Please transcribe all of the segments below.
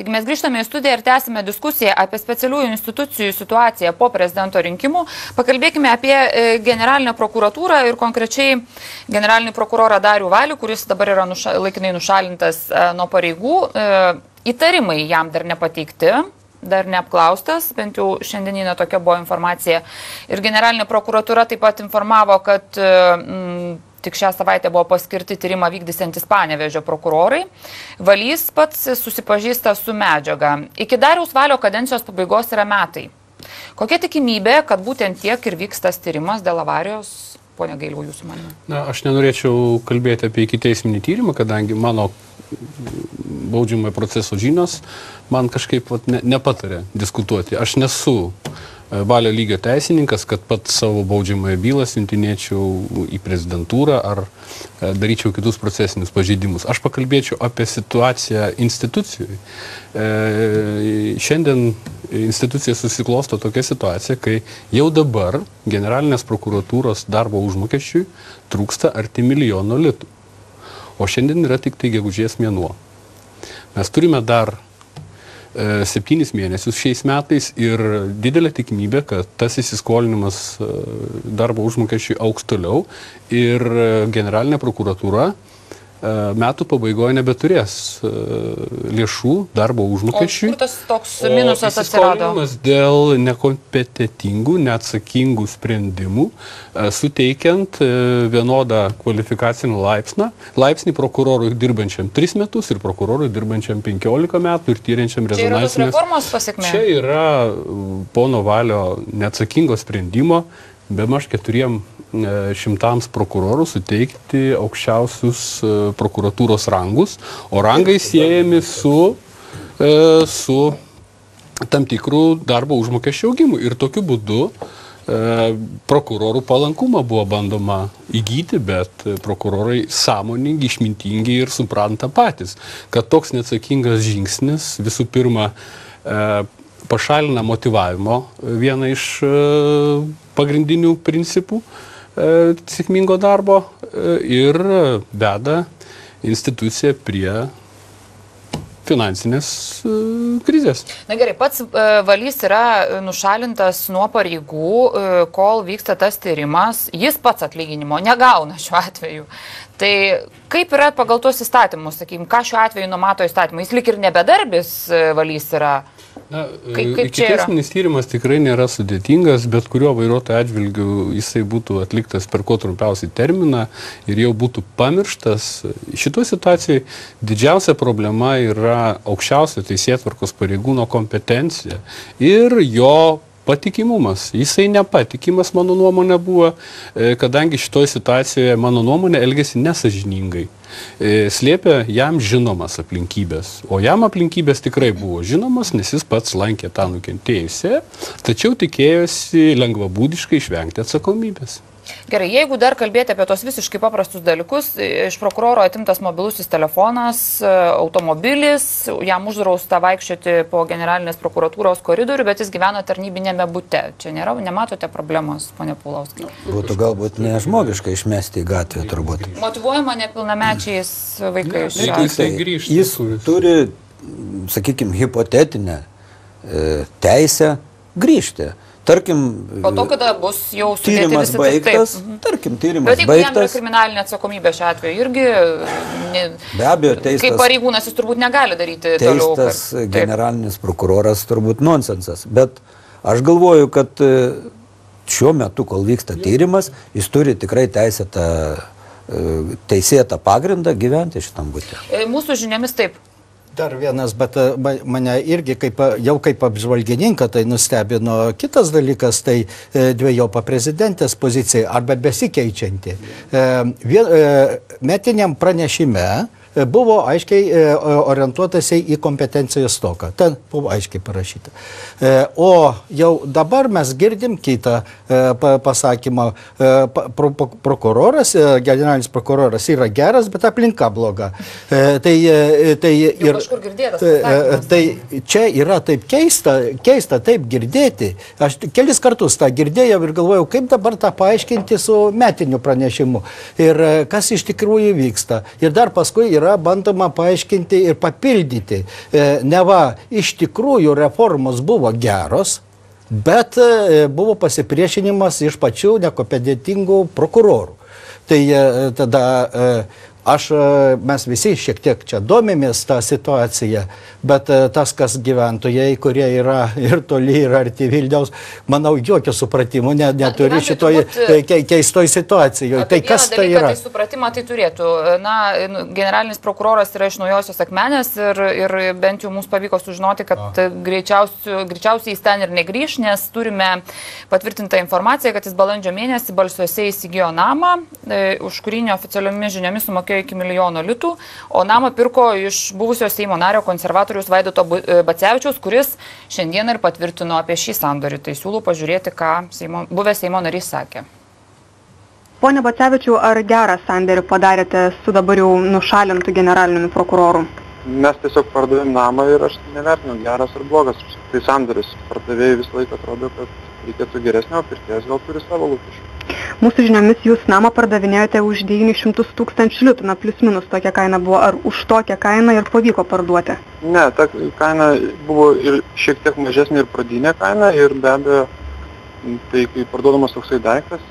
Taigi mes grįžtame į studiją ir tęsime diskusiją apie specialiųjų institucijų situaciją po prezidento rinkimų. Pakalbėkime apie generalinę prokuratūrą ir konkrečiai generalinį prokurorą Darių Valių, kuris dabar yra laikinai nušalintas nuo pareigų. Įtarimai jam dar nepateikti, dar neapklaustas, bent jau šiandieninė tokia buvo informacija. Ir generalinė prokuratūra taip pat informavo, kad tik šią savaitę buvo paskirti tyrimą vykdysiantis Panevėžio prokurorai. Valys pats susipažįsta su medžiaga. Iki Dariaus Valio kadencijos pabaigos yra metai. Kokia tikimybė, kad būtent tiek ir vyks tas tyrimas dėl avarijos, ponia Gailiau, jūsų manimi? Na, aš nenorėčiau kalbėti apie ikiteisminį tyrimą, kadangi mano baudžiamojo proceso žinios man kažkaip nepatarė diskutuoti. Aš nesu Valio lygio teisininkas, kad pats savo baudžiamąją bylą siuntinėčiau į prezidentūrą ar daryčiau kitus procesinius pažeidimus. Aš pakalbėčiau apie situaciją institucijui. Šiandien institucija susiklosto tokia situacija, kai jau dabar generalinės prokuratūros darbo užmokesčiui trūksta arti 1 milijono litų. O šiandien yra tik tai gegužės mėnuo. Mes turime dar 7 mėnesius šiais metais ir didelė tikimybė, kad tas įsiskolinimas darbo užmokesčiui augs toliau ir generalinė prokuratūra metų pabaigoje nebeturės lėšų darbo užmokesčiui. O kur tas toks minusas atsirado? Įsiskolinimas dėl nekompetentingų, neatsakingų sprendimų, suteikiant vienodą kvalifikacinį laipsnį prokurorui dirbančiam 3 metus ir prokurorui dirbančiam 15 metų ir tyriančiam rezonansinės. Čia yra tos reformos pasiekmė? Čia yra pono Valio neatsakingo sprendimo bemaž 400 prokurorų suteikti aukščiausius prokuratūros rangus, o rangai siejami su tam tikrų darbo užmokesčio augimu. Ir tokiu būdu prokurorų palankumą buvo bandoma įgyti, bet prokurorai sąmoningi, išmintingi ir supranta patys, kad toks neatsakingas žingsnis visų pirma pašalina motyvavimo vieną iš pagrindinių principų sėkmingo darbo ir veda instituciją prie finansinės krizės. Na gerai, pats Valys yra nušalintas nuo pareigų, kol vyksta tas tyrimas, jis pats atlyginimo negauna šiuo atveju. Tai kaip yra pagal tuos įstatymus, sakykime, ką šiuo atveju numato įstatymai? Jis lik ir nebedarbis Valys yra. Ikiteisminis tyrimas tikrai nėra sudėtingas, bet kurio vairuotojo atžvilgiu jisai būtų atliktas per kuo trumpiausiai terminą ir jau būtų pamirštas. Šitoje situacijoje didžiausia problema yra aukščiausio teisėtvarkos pareigūno kompetencija ir jo patikimumas. Jisai nepatikimas, mano nuomonė, buvo, kadangi šitoje situacijoje, mano nuomonė, elgėsi nesažiningai. Slėpė jam žinomas aplinkybės. O jam aplinkybės tikrai buvo žinomas, nes jis pats lankė tą nukentėjusią, tačiau tikėjosi lengvabūdiškai išvengti atsakomybės. Gerai, jeigu dar kalbėti apie tos visiškai paprastus dalykus, iš prokuroro atimtas mobilusis telefonas, automobilis, jam uždrausta vaikščioti po generalinės prokuratūros koridorių, bet jis gyvena tarnybinėme bute. Čia nematote problemos, ponia Paulauskai? Būtų galbūt nežmogiška išmesti į gatvę, turbūt. Motyvuojama nepilnamečiais vaikais. Jis turi, sakykime, hipotetinę teisę grįžti. Tarkim, po to, kada bus jau tyrimas baigtas, tarkim, tyrimas baigtas. Bet jeigu jam yra kriminalinė atsakomybė šiuo atveju, irgi, be abejo, teistas, kaip pareigūnas jis turbūt negali daryti toliau. Teistas generalinis prokuroras turbūt nonsensas, bet aš galvoju, kad šiuo metu, kol vyksta tyrimas, jis turi tikrai teisėtą pagrindą gyventi šitam bute. Mūsų žiniomis taip. Dar vienas, bet mane irgi jau kaip apžvalgininką tai nustebino kitas dalykas, tai dvejopa prezidentės pozicija arba besikeičianti. Metiniam pranešime buvo aiškiai orientuotasi į kompetencijos stoką. Ten buvo aiškiai parašyta. O jau dabar mes girdim kitą pasakymą. Prokuroras, generalinis prokuroras yra geras, bet aplinka bloga. Tai čia yra taip keista taip girdėti. Aš kelis kartus tą girdėjau ir galvojau, kaip dabar tą paaiškinti su metiniu pranešimu. Ir kas iš tikrųjų vyksta. Ir dar paskui yra yra bandoma paaiškinti ir papildyti. Neva iš tikrųjų reformos buvo geros, bet buvo pasipriešinimas iš pačių nekompetentingų prokurorų. Tai tada mes visi šiek tiek čia domimės tą situaciją, bet tas, kas gyventojai, kurie yra ir toli, ir arti Vilniaus, manau, jokio supratimo neturi šitoj keistoj situacijoje. Tai kas tai yra? Tai supratimą tai turėtų. Na, generalinis prokuroras yra iš Naujosios Akmenės ir bent jau mums pavyko sužinoti, kad greičiausiai jis ten ir negrįš, nes turime patvirtintą informaciją, kad jis balandžio mėnesį Balsiuose įsigijo namą, už kurį neoficialiomis žiniomis sumokėjo iki 1 milijono litų, o namą pirko iš buvusio Seimo nario konservatoriaus Vaidoto Bacevičiaus, kuris šiandien ir patvirtino apie šį sandorį. Tai siūlau pažiūrėti, ką buvęs Seimo narys sakė. Pone Bacevičiau, ar gerą sandorį padarėte su dabar jau nušalintu generaliniu prokuroru? Mes tiesiog pardavėm namą ir aš nevertinu, geras ar blogas. Tai sandoris. Pardavėjai visą laiką atrodo, kad reikėtų geresnio, pirkėjas gal turi savo lūkesčių. Mūsų žiniomis jūs namą pardavinėjote už 900 000 litų, na plius minus tokia kaina buvo. Ar už tokią kainą ir pavyko parduoti? Ne, ta kaina buvo ir šiek tiek mažesnė ir pradinė kaina ir be abejo, tai kai parduodamas toksai daiktas,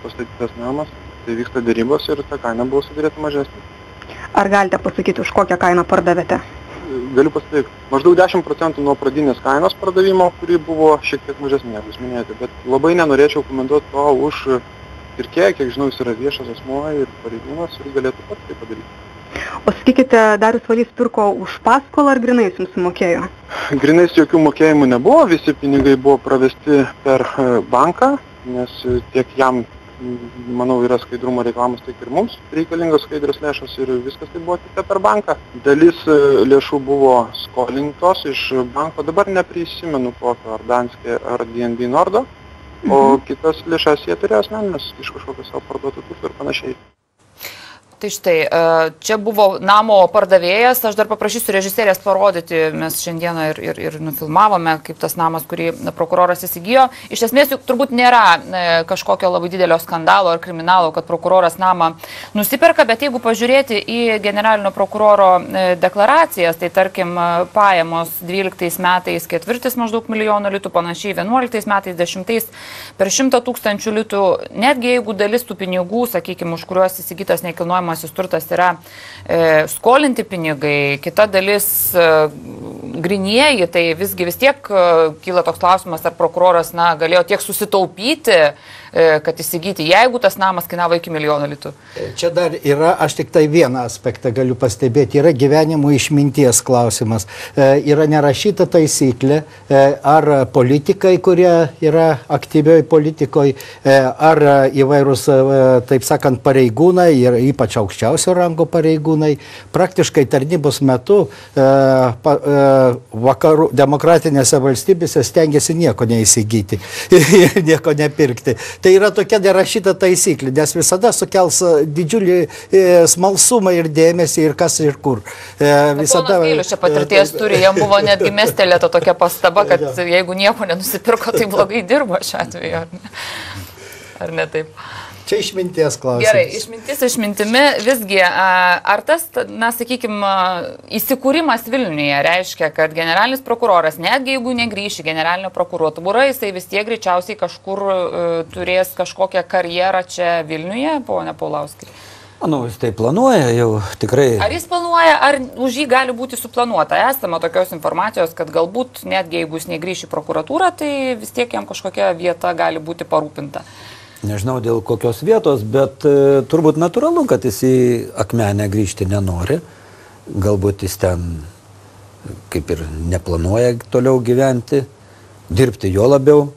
pastatytas namas, tai vyksta dėrybos ir ta kaina buvo sudarėta mažesnė. Ar galite pasakyti, už kokią kainą pardavėte? Galiu pasakyti, maždaug 10% nuo pradinės kainos pardavimo, kuri buvo šiek tiek mažesnė, negu jūs minėjote, bet labai nenorėčiau komentuoti to už pirkėją, kiek žinau, jis yra viešas asmuo ir pareigūnas ir galėtų pats tai padaryti. O sakykite, Darius Valys pirko už paskolą ar grinais jums sumokėjo? Grinais jokių mokėjimų nebuvo, visi pinigai buvo pravesti per banką, nes tiek jam, manau, yra skaidrumo reklamos, tiek ir mums reikalingos skaidrios lėšos ir viskas tai buvo tik per banką. Dalis lėšų buvo skolintos iš banko, dabar neprisimenu kokio, ar Danske, ar DNB Nordo, o kitas lėšas jie turėjo asmeninės iš kažkokio savo parduotų turtų ir panašiai. Tai štai, čia buvo namo pardavėjas, aš dar paprašysiu režisierės parodyti, mes šiandieną ir nufilmavome, kaip tas namas, kurį prokuroras įsigijo. Iš esmės, juk turbūt nėra kažkokio labai didelio skandalo ar kriminalo, kad prokuroras namą nusiperka, bet jeigu pažiūrėti į generalinio prokuroro deklaracijas, tai tarkim pajamos 12 metais 4 maždaug milijonų litų, panašiai 11 metais 10 per 100 000 litų, netgi jeigu dalis tų pinigų, sakykime, už kuriuos įsigytas nekilnojamas turtas yra skolinti pinigai, kita dalis grinėji, tai visgi vis tiek kyla toks klausimas, ar prokuroras galėjo tiek susitaupyti, kad įsigyti, jeigu tas namas kainavo iki 1 milijono litų. Čia dar yra, aš tik tai vieną aspektą galiu pastebėti, yra gyvenimo išminties klausimas. Yra nerašyta taisyklė, ar politikai, kurie yra aktyvioj politikoje, ar įvairūs, taip sakant, pareigūnai ir ypač aukščiausio rango pareigūnai, praktiškai tarnybos metu vakarų demokratinėse valstybėse stengiasi nieko neįsigyti ir nieko nepirkti. Tai yra tokia nerašyta taisyklė, nes visada sukels didžiulį smalsumą ir dėmesį ir kas ir kur. Visada... Ponas Gailius čia patirties turi, jam buvo netgi mestelėta tokia pastaba, kad jeigu nieko nenusipirko, tai blogai dirbo šiuo atveju, ar ne taip? Čia išminties klausimas. Gerai, išmintis išmintimi, visgi, ar tas, sakykime, įsikūrimas Vilniuje reiškia, kad generalinis prokuroras, netgi jeigu negrįš į generalinio prokuratūrą, jisai vis tiek greičiausiai kažkur turės kažkokią karjerą čia Vilniuje, ponia Paulauskai? Manau, jis tai planuoja jau tikrai. Ar jis planuoja, ar už jį gali būti suplanuota? Esama tokios informacijos, kad galbūt netgi jeigu jis negrįš į prokuratūrą, tai vis tiek jam kažkokia vieta gali būti parūpinta. Nežinau dėl kokios vietos, bet turbūt natūralu, kad jis į Akmenę grįžti nenori. Galbūt jis ten kaip ir neplanuoja toliau gyventi, dirbti jo labiau.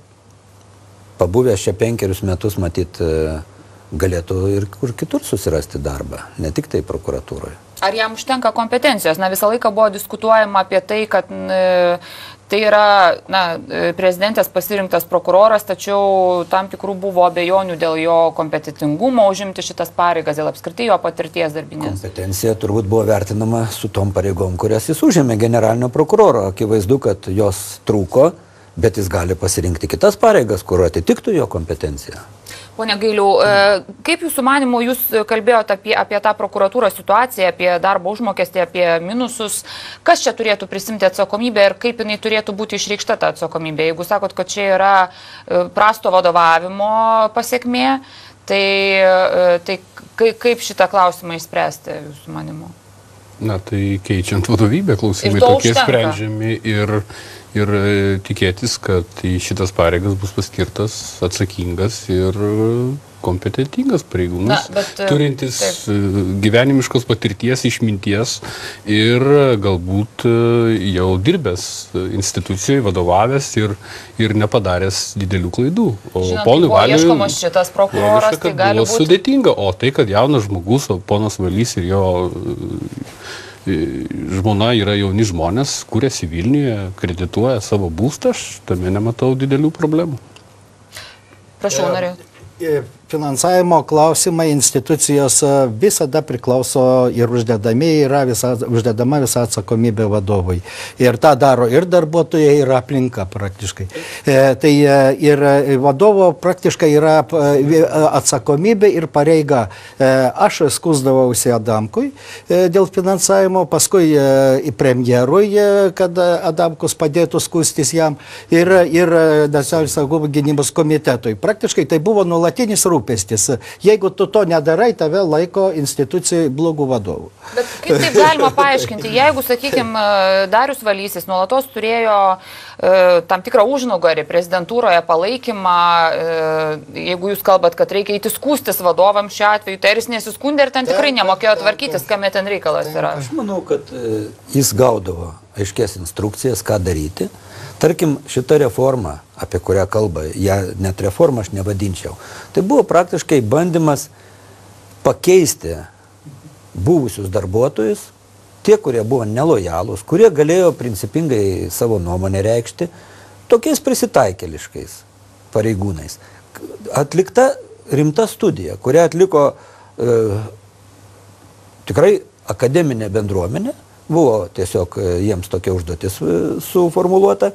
Pabuvęs čia 5 metus, matyt, galėtų ir kur kitur susirasti darbą, ne tik tai prokuratūroje. Ar jam užtenka kompetencijos? Visą laiką buvo diskutuojama apie tai, kad tai yra prezidentės pasirinktas prokuroras, tačiau tam tikrų buvo abejonių dėl jo kompetitingumo užimti šitas pareigas, dėl apskritai jo patirties darbinės. Kompetencija turbūt buvo vertinama su tom pareigom, kurias jis užėmė generalinio prokuroro. Akivaizdu, kad jos trūko, bet jis gali pasirinkti kitas pareigas, kur atitiktų jo kompetenciją. Pone Gailiau, kaip jūsų manimo, jūs kalbėjote apie tą prokuratūros situaciją, apie darbo užmokestį, apie minusus, kas čia turėtų prisimti atsakomybę ir kaip jinai turėtų būti išreikšta ta atsakomybė? Jeigu sakot, kad čia yra prasto vadovavimo pasiekmė, tai kaip šitą klausimą išspręsti jūsų manimo? Na, tai keičiant vadovybę, klausimai tokie sprendžiami ir tikėtis, kad į šitas pareigas bus paskirtas atsakingas ir kompetentingas pareigūnas, turintis gyvenimiškos patirties, išminties ir galbūt jau dirbęs institucijoje, vadovavęs ir nepadaręs didelių klaidų. O ponui Valiui ieškomas šitas prokuroras, tai gali būti sudėtinga, o tai, kad jaunas žmogus, o ponas Valys ir jo žmona yra jauni žmonės, kuriasi Vilniuje, kredituoja savo būstą, aš tame nematau didelių problemų. Prašau, noriu. Finansavimo klausimai institucijos visada priklauso ir uždedama visa atsakomybė vadovui. Ir tą daro ir darbuotojai, ir aplinka praktiškai. Tai ir vadovo praktiškai yra atsakomybė ir pareiga. Aš skųsdavausi Adamkui dėl finansavimo, paskui į premjerui, kad Adamkus padėtų skųstis jam, ir Nacionalinio saugumo gynybos komitetui. Praktiškai tai buvo nuolatinis rūpestis. Jeigu tu to nedarai, tave laiko institucijai blogų vadovų. Bet kaip taip galima paaiškinti? Jeigu, sakykime, Darius Valysis nuolatos turėjo tam tikrą užnugarį prezidentūroje palaikymą, jeigu jūs kalbat, kad reikia eiti skūstis vadovam šiuo atveju, tai jis nesiskundė ir ten tikrai nemokėjo tvarkytis, kame ten reikalas yra. Aš manau, kad jis gaudavo aiškės instrukcijas, ką daryti. Tarkim, šita reforma, apie kurią kalba, ją net reformą aš nevadinčiau, tai buvo praktiškai bandymas pakeisti buvusius darbuotojus, tie, kurie buvo nelojalūs, kurie galėjo principingai savo nuomonę reikšti, tokiais prisitaikėliškais pareigūnais. Atlikta rimta studija, kurią atliko tikrai akademinė bendruomenė, buvo tiesiog jiems tokia užduotis suformuluota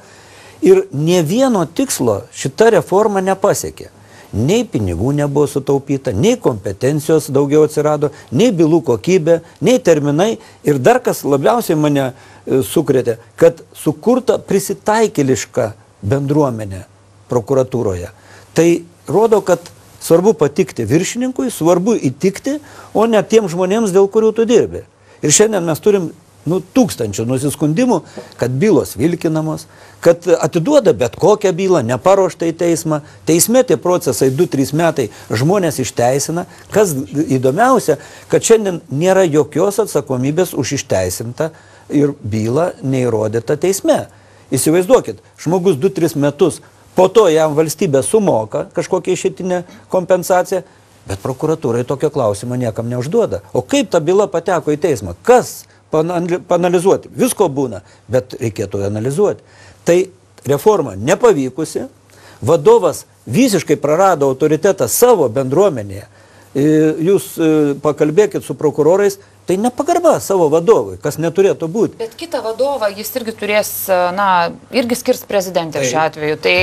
ir ne vieno tikslo šita reforma nepasiekė. Nei pinigų nebuvo sutaupyta, nei kompetencijos daugiau atsirado, nei bylų kokybė, nei terminai ir dar kas labiausiai mane sukrėtė, kad sukurta prisitaikėliška bendruomenė prokuratūroje. Tai rodo, kad svarbu patikti viršininkui, svarbu įtikti, o ne tiem žmonėms, dėl kurių tu dirbi. Ir šiandien mes turim tūkstančių nusiskundimų, kad bylos vilkinamos, kad atiduoda bet kokią bylą, neparuoštą į teismą. Teisme tie procesai 2-3 metai žmonės išteisina. Kas įdomiausia, kad šiandien nėra jokios atsakomybės už išteisintą ir bylą neįrodytą teisme. Įsivaizduokit, žmogus 2-3 metus, po to jam valstybė sumoka kažkokią išeitinę kompensaciją, bet prokuratūrai tokio klausimo niekam neužduoda. O kaip ta byla pateko į teismą? Kas panalizuoti? Visko būna, bet reikėtų analizuoti. Tai reforma nepavykusi, vadovas visiškai prarado autoritetą savo bendruomenėje. Jūs pakalbėkit su prokurorais, tai nepagarba savo vadovui, kas neturėtų būti. Bet kitą vadovą jis irgi turės, irgi skirs prezidentę šiuo atveju. Tai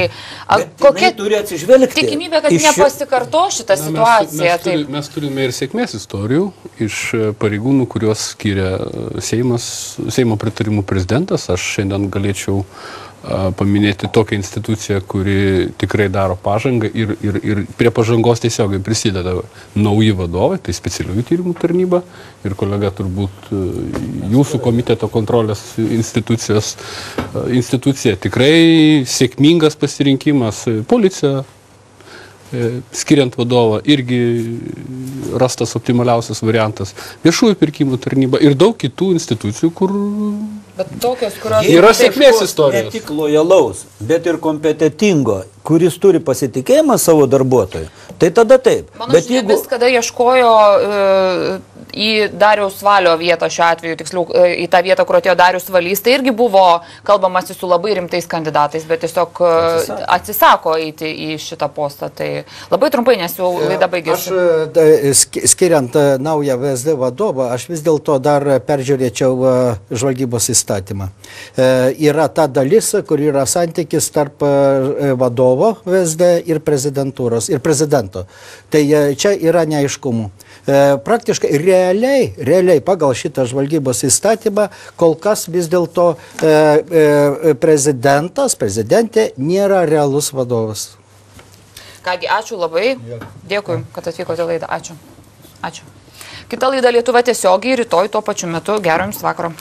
kokia tikimybė, kad nepasikarto šitą situaciją? Mes turime ir sėkmės istorijų iš pareigūnų, kuriuos skiria Seimo pritarimų prezidentas. Aš šiandien galėčiau paminėti tokią instituciją, kuri tikrai daro pažangą ir prie pažangos tiesiogiai prisideda nauji vadovai, tai specialiųjų tyrimų tarnyba ir kolega turbūt jūsų komiteto kontrolės institucija. Tikrai sėkmingas pasirinkimas. Policija, skiriant vadovą, irgi rastas optimaliausias variantas. Viešųjų pirkimų tarnyba ir daug kitų institucijų, kur yra sėkmės istorijos. Ne tik lojalaus, bet ir kompetentingo, kuris turi pasitikėjimą savo darbuotojų, tai tada taip. Mano žiniomis, kada ieškojo į Dariaus Valio vietą šiuo atveju, tiksliau, į tą vietą, kur atėjo Darius Valys, tai irgi buvo kalbamasi su labai rimtais kandidatais, bet tiesiog atsisako eiti į šitą postą. Tai labai trumpai, nes jau laida baigėsi. Aš, skiriant naują VSD vadovą, aš vis dėlto dar peržiūrėčiau žvalgybos įstatymą. Yra ta dalis, kur yra santykis tarp vadovo VSD ir prezidentūros, ir prezidento. Tai čia yra neaiškumų. Praktiškai realiai pagal šitą žvalgybos įstatymą kol kas vis dėlto prezidentė nėra realus vadovas. Kągi, ačiū labai. Dėkui, kad atvykote laidą. Ačiū. Kita laida Lietuva tiesiogiai rytoj tuo pačiu metu. Gero jums vakaro.